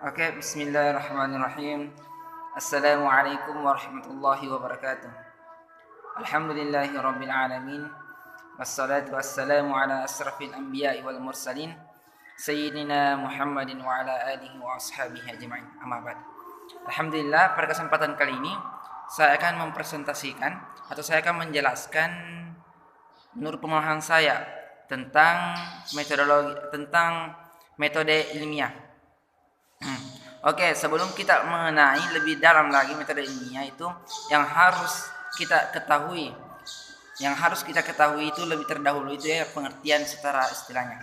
Oke, bismillahirrahmanirrahim. Assalamualaikum warahmatullahi wabarakatuh. Alhamdulillahi rabbil alamin. Wassalatu wassalamu ala asrafil anbiya'i wal mursalin Sayyidina Muhammadin wa ala alihi wa ashabihi ajma'in. Amma ba'd. Alhamdulillah, pada kesempatan kali ini saya akan mempresentasikan atau saya akan menjelaskan menurut pemahaman saya tentang metode ilmiah. Oke, sebelum kita mengenai lebih dalam lagi metode ilmiah itu yang harus kita ketahui, itu lebih terdahulu itu ya pengertian secara istilahnya.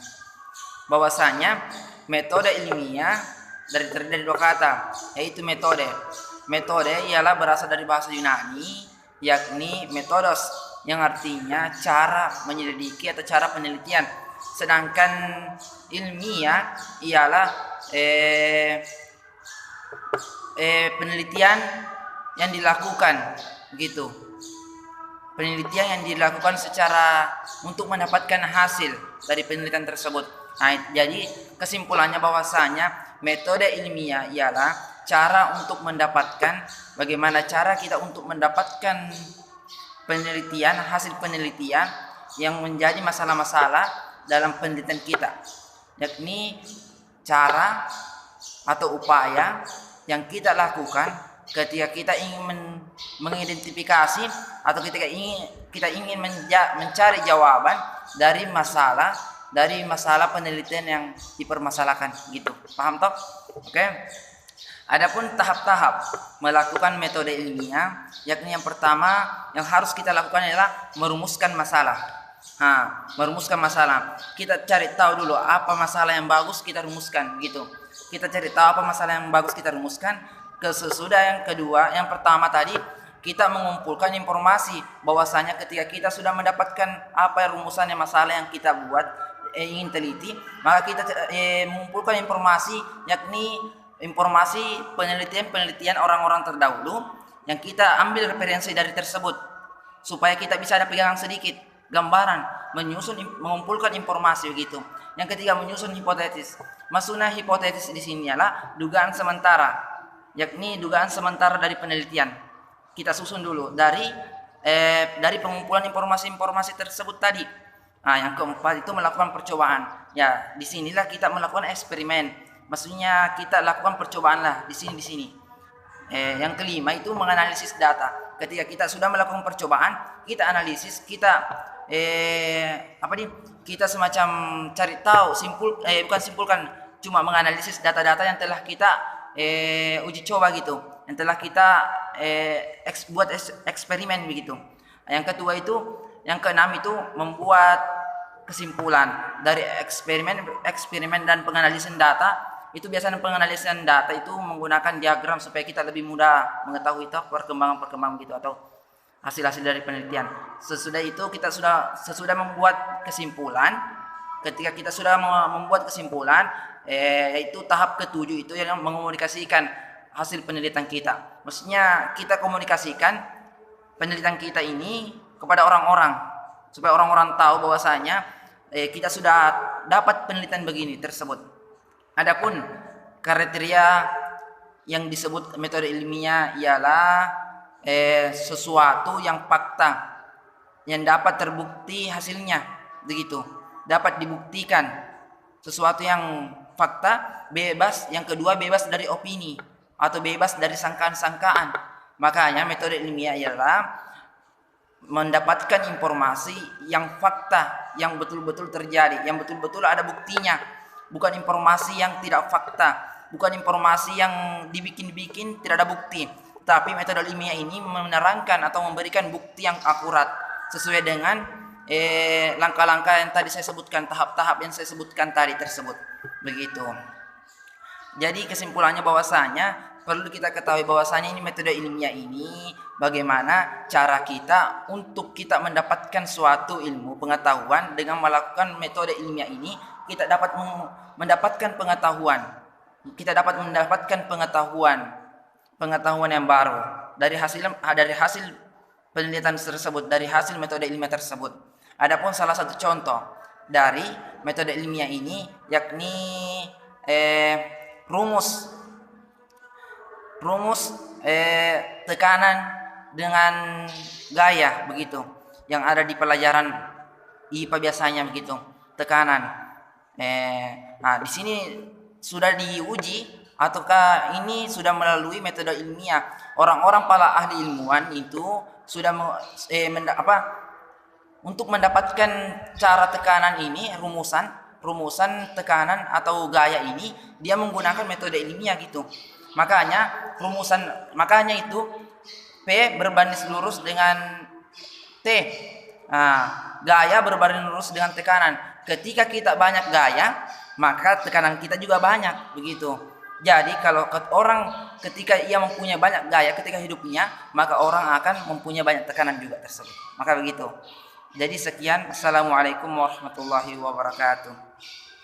Bahwasanya metode ilmiah terdiri dari dua kata, yaitu metode. Metode ialah berasal dari bahasa Yunani, yakni metodos, yang artinya cara menyelidiki atau cara penelitian. Sedangkan ilmiah ialah penelitian yang dilakukan begitu. Penelitian yang dilakukan secara untuk mendapatkan hasil dari penelitian tersebut. Nah, jadi kesimpulannya bahwasanya metode ilmiah ialah cara untuk mendapatkan bagaimana cara kita untuk mendapatkan penelitian, hasil penelitian yang menjadi masalah-masalah dalam penelitian kita, yakni cara atau upaya yang kita lakukan ketika kita ingin mengidentifikasi atau ketika kita ingin mencari jawaban dari masalah penelitian yang dipermasalahkan gitu. Paham toh? Oke. Adapun tahap-tahap melakukan metode ilmiah, yakni yang pertama yang harus kita lakukan adalah merumuskan masalah. Merumuskan masalah. Kita cari tahu dulu apa masalah yang bagus, kita rumuskan gitu. Kita cari tahu apa masalah yang bagus, kita rumuskan. Sesudah yang kedua, yang pertama tadi kita mengumpulkan informasi bahwasanya ketika kita sudah mendapatkan apa rumusannya masalah yang kita buat ingin teliti, maka kita mengumpulkan informasi, yakni informasi penelitian orang-orang terdahulu yang kita ambil referensi dari tersebut supaya kita bisa ada pegangan sedikit gambaran, mengumpulkan informasi begitu. Yang ketiga, menyusun hipotesis. Maksudnya hipotesis di sini adalah dugaan sementara, yakni dugaan sementara dari penelitian. Kita susun dulu dari pengumpulan informasi-informasi tersebut tadi. Yang keempat itu melakukan percobaan. Ya, disinilah kita melakukan eksperimen. Maksudnya kita lakukan percobaan lah di sini. Yang kelima itu menganalisis data. Ketika kita sudah melakukan percobaan, kita analisis, kita kita semacam cari tahu, bukan simpulkan, cuma menganalisis data-data yang telah kita uji coba gitu, yang telah kita buat eksperimen begitu. Yang keenam itu membuat kesimpulan dari eksperimen dan penganalisan data. Itu biasanya penganalisan data itu menggunakan diagram supaya kita lebih mudah mengetahui perkembangan gitu atau hasil-hasil dari penelitian. Sesudah membuat kesimpulan. Ketika kita sudah membuat kesimpulan, yaitu tahap ketujuh itu yang mengomunikasikan hasil penelitian kita. Maksudnya kita komunikasikan penelitian kita ini kepada orang-orang supaya orang-orang tahu bahwasanya kita sudah dapat penelitian begini tersebut. Adapun kriteria yang disebut metode ilmiah ialah sesuatu yang fakta yang dapat terbukti hasilnya begitu, dapat dibuktikan, sesuatu yang fakta, bebas. Yang kedua, bebas dari opini atau bebas dari sangkaan-sangkaan. Makanya metode ilmiah ialah mendapatkan informasi yang fakta, yang betul-betul terjadi, yang betul-betul ada buktinya, bukan informasi yang tidak fakta, bukan informasi yang dibikin-bikin tidak ada bukti. Tapi metode ilmiah ini menerangkan atau memberikan bukti yang akurat sesuai dengan langkah-langkah yang tadi saya sebutkan, tahap-tahap yang saya sebutkan tadi tersebut. Begitu. Jadi kesimpulannya bahwasanya perlu kita ketahui bahwasanya ini metode ilmiah ini bagaimana cara kita untuk kita mendapatkan suatu ilmu pengetahuan. Dengan melakukan metode ilmiah ini kita dapat mendapatkan pengetahuan. Kita dapat mendapatkan pengetahuan yang baru dari hasil penelitian tersebut, dari hasil metode ilmiah tersebut. Adapun salah satu contoh dari metode ilmiah ini yakni rumus rumus tekanan dengan gaya begitu yang ada di pelajaran IPA biasanya begitu, tekanan. Nah, di sini sudah diuji ataukah ini sudah melalui metode ilmiah? Orang-orang para ahli ilmuwan itu sudah untuk mendapatkan cara tekanan ini, rumusan tekanan atau gaya ini, dia menggunakan metode ilmiah gitu. Makanya itu P berbanding lurus dengan T. Nah, gaya berbanding lurus dengan tekanan. Ketika kita banyak gaya, maka tekanan kita juga banyak begitu. Jadi kalau orang ketika ia mempunyai banyak gaya ketika hidupnya, maka orang akan mempunyai banyak tekanan juga tersebut. Maka begitu. Jadi sekian, assalamualaikum warahmatullahi wabarakatuh.